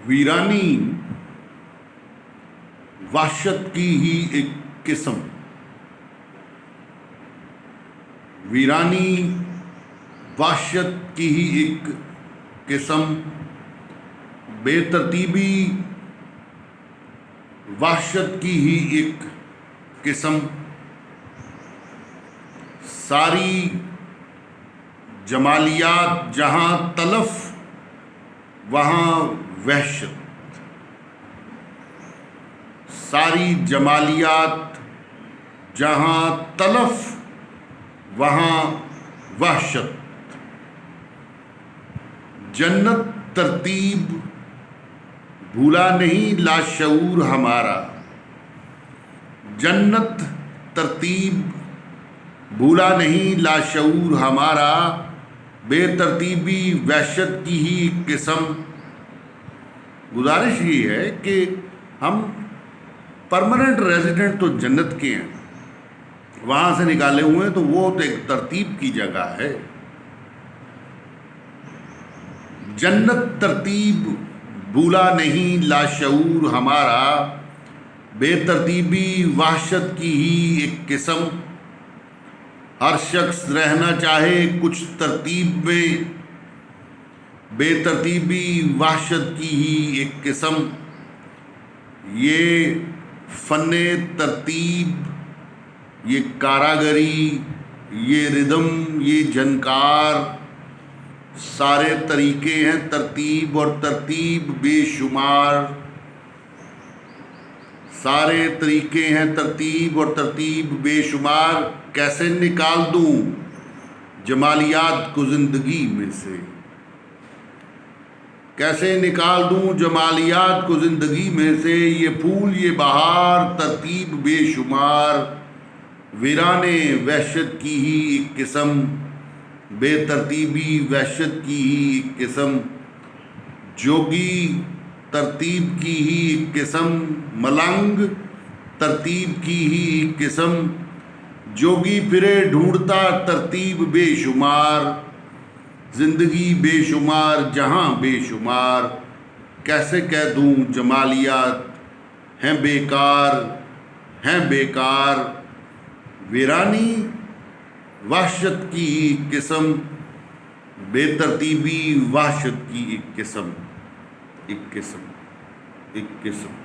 ویرانی وحشت کی ہی ایک قسم، ویرانی وحشت کی ہی ایک قسم، بے ترتیبی وحشت کی ہی ایک قسم، ساری جمالیات جہاں تلف وہاں وحشت، ساری جمالیات جہاں تلف وہاں وحشت، جنت ترتیب بھولا نہیں لاشعور ہمارا، جنت ترتیب بھولا نہیں لاشعور ہمارا، بے ترتیبی وحشت کی ہی قسم۔ گزارش یہ ہے کہ ہم پرماننٹ ریزیڈنٹ تو جنت کے ہیں، وہاں سے نکالے ہوئے ہیں، تو وہ تو ایک ترتیب کی جگہ ہے۔ جنت ترتیب بھولا نہیں لاشعور ہمارا، بے ترتیبی وحشت کی ہی ایک قسم، ہر شخص رہنا چاہے کچھ ترتیب میں، بے ترتیبی وحشت کی ہی ایک قسم۔ یہ فن ترتیب، یہ کاراگری، یہ ردم، یہ جھنکار، سارے طریقے ہیں ترتیب اور ترتیب بے شمار، سارے طریقے ہیں ترتیب اور ترتیب بے شمار۔ کیسے نکال دوں جمالیات کو زندگی میں سے، کیسے نکال دوں جمالیات کو زندگی میں سے، یہ پھول یہ بہار ترتیب بے شمار، ویرانے وحشت کی ہی ایک قسم، بے ترتیبی وحشت کی ہی ایک قسم، جوگی ترتیب کی ہی ایک قسم، ملنگ ترتیب کی ہی ایک قسم، جوگی پھرے ڈھونڈتا ترتیب بے شمار، زندگی بے شمار جہاں بے شمار، کیسے کہہ دوں جمالیات ہیں بیکار، ہیں بیکار، ویرانی وحشت کی ایک قسم، بے ترتیبی وحشت کی ایک قسم، ایک قسم، ایک قسم۔